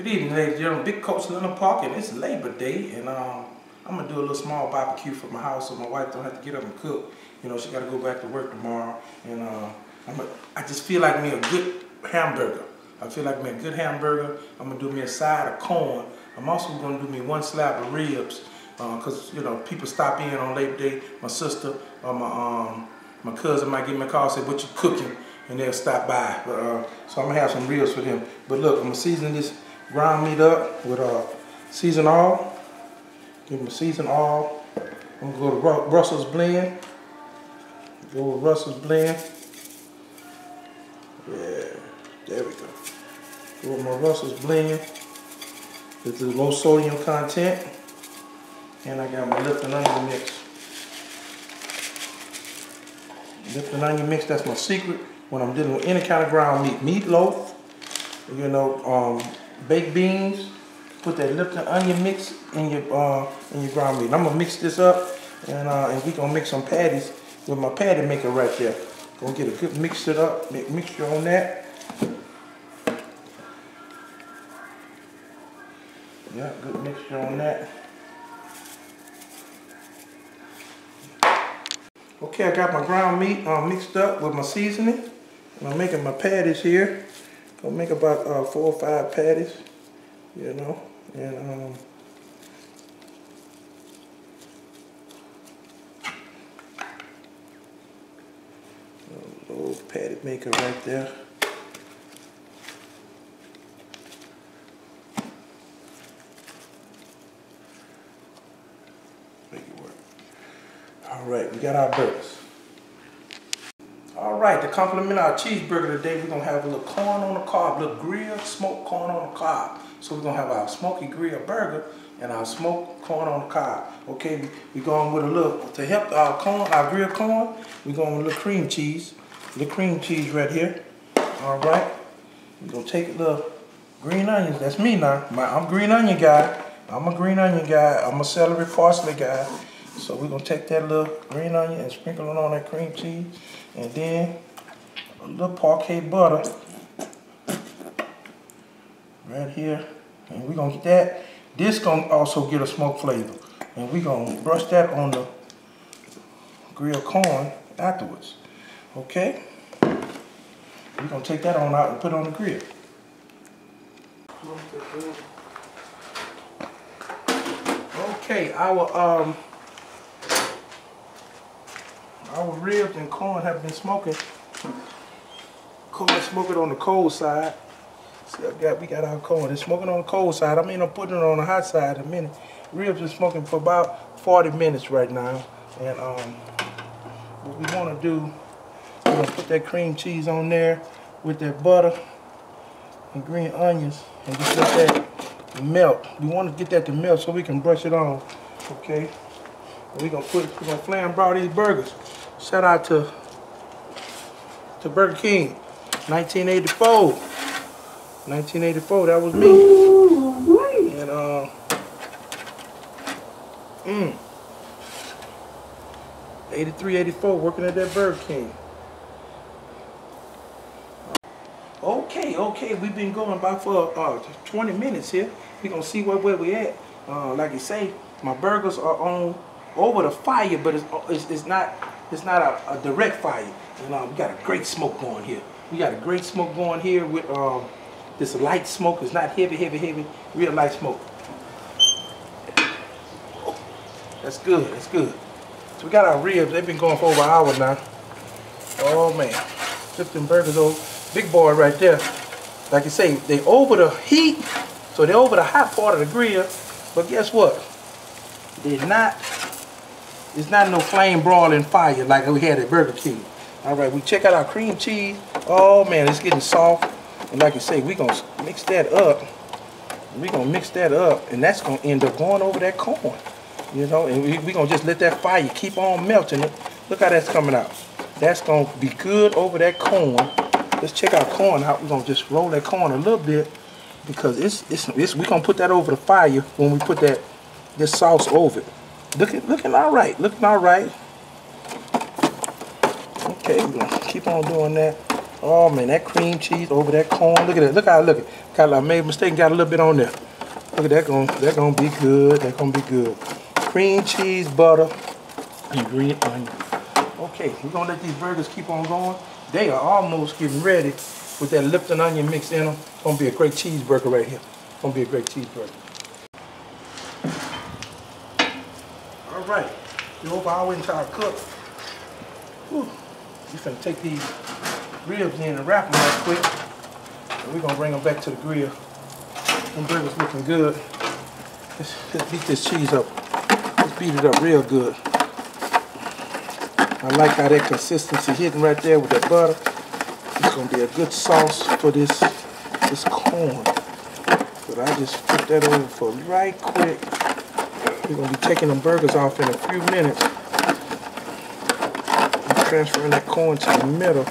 Good evening, ladies and gentlemen. Big Coach Leonard Park, and it's Labor Day, and I'm gonna do a little small barbecue for my house, so my wife don't have to get up and cook. You know, she got to go back to work tomorrow, and I just feel like me a good hamburger. I feel like me a good hamburger. I'm gonna do me a side of corn. I'm also gonna do me one slab of ribs, cause you know people stop in on Labor Day. My sister or my cousin might give me a call and say, "What you cooking?" And they'll stop by. But, so I'm gonna have some ribs for them. But look, I'm gonna season this ground meat up with seasoned oil. Give them a seasoned oil. I'm gonna go to Russell's blend. Go with Russell's blend. Yeah, there we go. Go with my Russell's blend. It's the low sodium content. And I got my Lipton onion mix. Lipton onion mix, that's my secret when I'm dealing with any kind of ground meat. Meatloaf, you know, baked beans. Put that Lipton onion mix in your ground meat. And I'm gonna mix this up, and we're gonna make some patties with my patty maker right there. Gonna get a good mixture on that. Yeah, good mixture on that. Okay, I got my ground meat mixed up with my seasoning. And I'm making my patties here. Gonna make about 4 or 5 patties, you know, and little patty maker right there. Make it work. All right, we got our burgers. All right, to complement our cheeseburger today, we're gonna have a little corn on the cob, a little grilled smoked corn on the cob. So we're gonna have our smoky grilled burger and our smoked corn on the cob. Okay, we're going with a little, to help our corn, our grilled corn, we're going with a little cream cheese. The cream cheese right here. All right, we're gonna take a little green onions. That's me now. I'm a green onion guy. I'm a green onion guy. I'm a celery parsley guy. So we're gonna take that little green onion and sprinkle it on that cream cheese. And then a little parquet butter right here. And we're gonna get that. This gonna also get a smoke flavor. And we're gonna brush that on the grilled corn afterwards. Okay? We're gonna take that on out and put it on the grill. Okay, our ribs and corn have been smoking. Smoke it on the cold side. See, we got our corn. It's smoking on the cold side. I'm putting it on the hot side in a minute. Ribs are smoking for about 40 minutes right now. And what we want to do, we're gonna put that cream cheese on there with that butter and green onions, and just let that melt. We want to get that to melt so we can brush it on. Okay. We're gonna flambe these burgers. Shout out to Burger King, 1984. 1984, that was me. And 83, 84, working at that Burger King. Okay, we've been going about for 20 minutes here. We're gonna see where we at. Like you say, my burgers are on over the fire, but it's not a direct fire. We got a great smoke going here. We got a great smoke going here with this light smoke. It's not heavy, real light smoke. That's good, that's good. So we got our ribs. They've been going for over an hour now. Oh man, flip them burgers over. Big boy right there. Like you say, they over the heat, so they're over the hot part of the grill. But guess what? They're not. It's not no flame broiling fire like we had at Burger King. All right, we check out our cream cheese. Oh man, it's getting soft. And like you say, we're gonna mix that up. And that's gonna end up going over that corn. You know, and we're gonna just let that fire keep on melting it. Look how that's coming out. That's gonna be good over that corn. Let's check our corn out. We're gonna just roll that corn a little bit because we're gonna put that over the fire when we put this sauce over it. Looking all right. Looking all right. Okay, we're gonna keep on doing that. Oh man, that cream cheese over that corn. Look at that. Look how I look at. I made a mistake and got a little bit on there. Look at that. That's gonna be good. That's gonna be good. Cream cheese, butter, and green onion. Okay, we're gonna let these burgers keep on going. They are almost getting ready with that Lipton onion mix in them. It's gonna be a great cheeseburger right here. It's gonna be a great cheeseburger. All right, we're over our entire cook. Whew. We're gonna take these ribs in and wrap them real quick. And we're gonna bring them back to the grill. Them burgers looking good. Let's beat this cheese up. Let's beat it up real good. I like how that consistency hitting right there with that butter. It's gonna be a good sauce for this corn. But I just flip that over for right quick. We're gonna be taking them burgers off in a few minutes. And transferring that corn to the middle.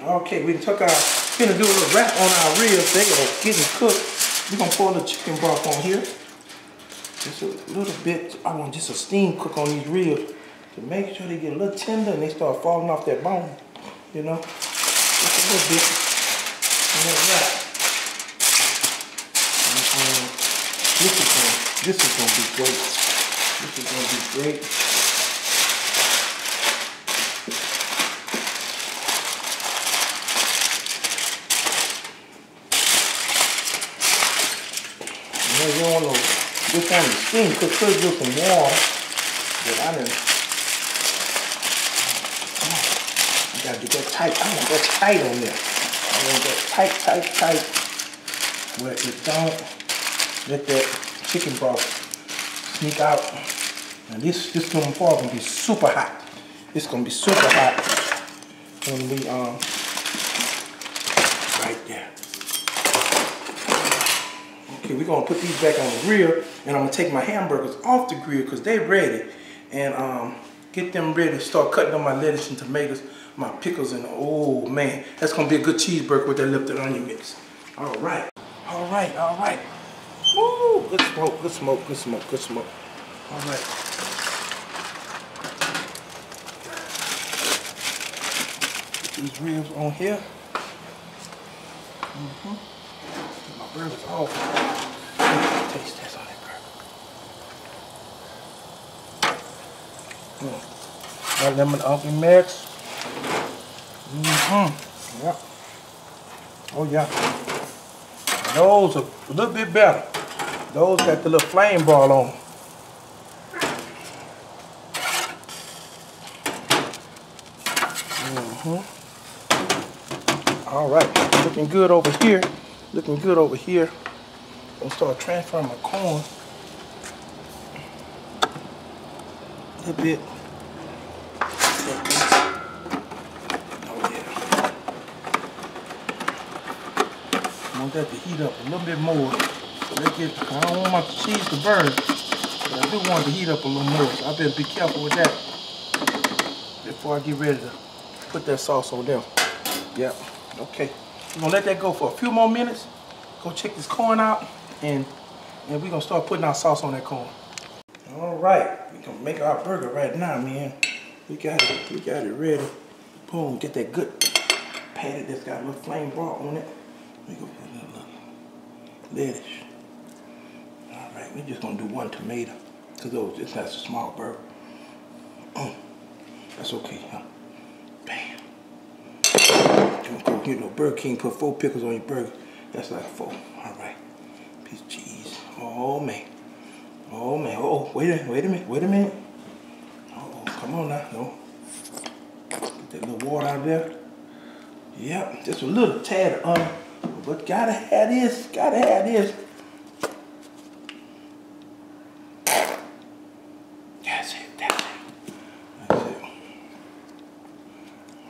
Okay, we took our, gonna do a little wrap on our ribs. They are getting cooked. We're gonna pour the chicken broth on here. Just a little bit. I want just a steam cook on these ribs to make sure they get a little tender and they start falling off that bone. You know, just a little bit. And then wrap. This is gonna be great. This is gonna be great. You don't want to this kind of steam could do some water, but I didn't. I gotta get that tight. I want that tight on there. I want that tight. Where it don't let that chicken broth sneak out. And this gonna be super hot. It's gonna be super hot when we right there. Okay, we're gonna put these back on the grill, and I'm gonna take my hamburgers off the grill because they're ready, and get them ready to start cutting on my lettuce and tomatoes, my pickles, and oh man, that's gonna be a good cheeseburger with that Lipton onion mix. All right. Woo! Good smoke. All right. Put these ribs on here. My burger's off. Taste this on that burger. Got lemon onion mix. Yeah. Oh yeah. Those are a little bit better. Those got the little flame ball on. All right, looking good over here. I'll start transferring my corn a little bit. Oh yeah. I want that to heat up a little bit more. So I don't want my cheese to burn, but I do want it to heat up a little more. So I better be careful with that before I get ready to put that sauce on them. Yep. Okay. We're gonna let that go for a few more minutes. Go check this corn out, and we're gonna start putting our sauce on that corn. All right, we're gonna make our burger right now, man. We got it ready. Boom, get that good patty that's got a little flame broth on it. We go put a little lettuce. All right, we're just gonna do one tomato, cause this has a small burger. That's okay, huh? Bam. You know, Burger King put 4 pickles on your burger. That's like 4. All right. Piece of cheese. Oh man. Oh, wait a minute. Oh, come on now. No. Get that little water out of there. Yep. Just a little tad of onion. But gotta have this. That's it.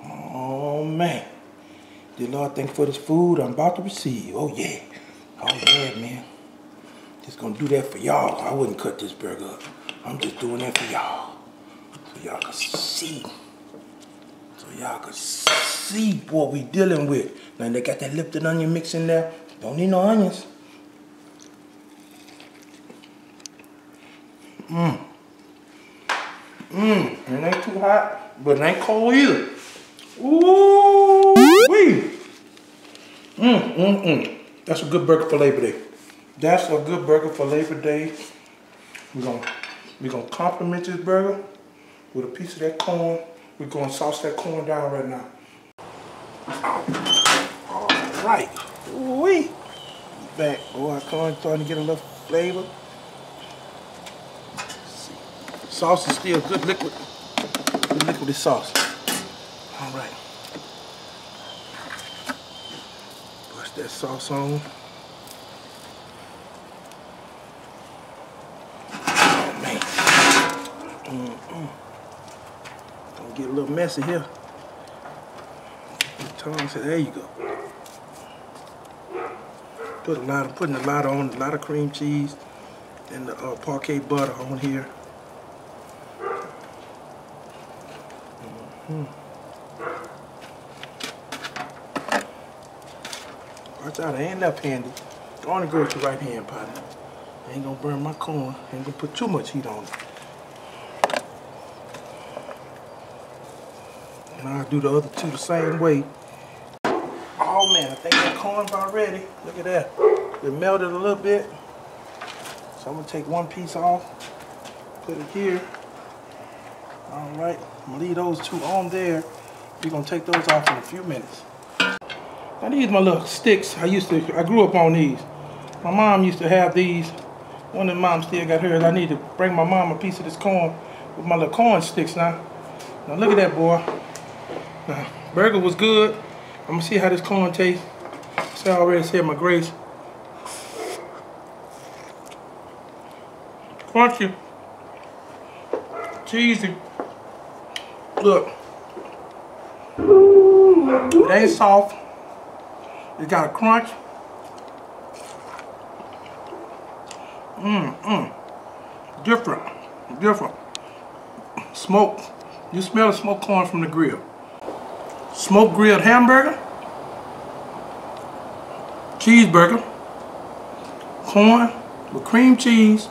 Oh man. Dear Lord, thank you for this food I'm about to receive. Oh yeah, man. Just gonna do that for y'all. I wouldn't cut this burger up. I'm just doing that for y'all. So y'all can see. What we dealing with. Now they got that Lipton onion mix in there. Don't need no onions. It ain't too hot. but it ain't cold either. Ooh wee. That's a good burger for Labor Day. That's a good burger for Labor Day. We're gonna compliment this burger with a piece of that corn. We're gonna sauce that corn down right now. All right. Ooh-wee. Back, boy, corn starting to get a little flavor. Sauce is still good liquid. Good liquidy sauce. All right. Push that sauce on. Oh man. Gonna get a little messy here. Tom said, there you go. Putting a lot on, a lot of cream cheese and the parquet butter on here. Watch out, I ain't left handed. Only go with your right hand, partner. I ain't gonna burn my corn. I ain't gonna put too much heat on it. And I'll do the other two the same way. Oh man, I think that corn's about ready. Look at that. It melted a little bit. So I'm gonna take one piece off, put it here. All right, I'm gonna leave those two on there. We're gonna take those off in a few minutes. Now these my little sticks. I grew up on these. My mom used to have these. One of the moms still got hers. I need to bring my mom a piece of this corn with my little corn sticks now. Now look at that, boy. Now, burger was good. I'm gonna see how this corn tastes. So I already said my grace. Crunchy. Cheesy. Look. It ain't soft. It got a crunch. Different. Smoke. You smell the smoked corn from the grill. Smoked grilled hamburger. Cheeseburger. Corn with cream cheese,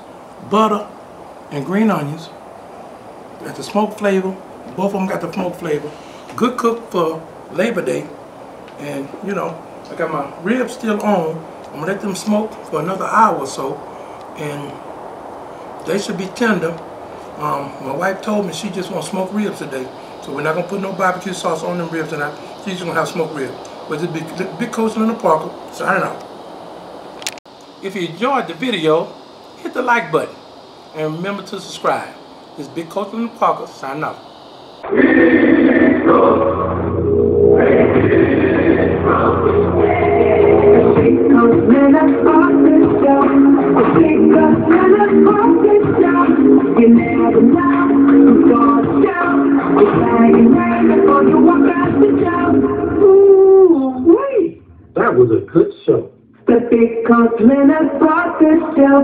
butter, and green onions. Got the smoked flavor. Both of them got the smoked flavor. Good cook for Labor Day. And you know, I got my ribs still on. I'm gonna let them smoke for another hour or so. And they should be tender. My wife told me she just wants smoked ribs today. So we're not gonna put no barbecue sauce on them ribs tonight. She's just gonna have smoked ribs. But this Big Coastal and the Parker, signing out. If you enjoyed the video, hit the like button. And remember to subscribe. This is Big Coastal and the Parker, signing out. You never know who's gonna show. We're flying right before you walk out the door. Ooh, wait. That was a good show. The Big Coastal and the Parker Show.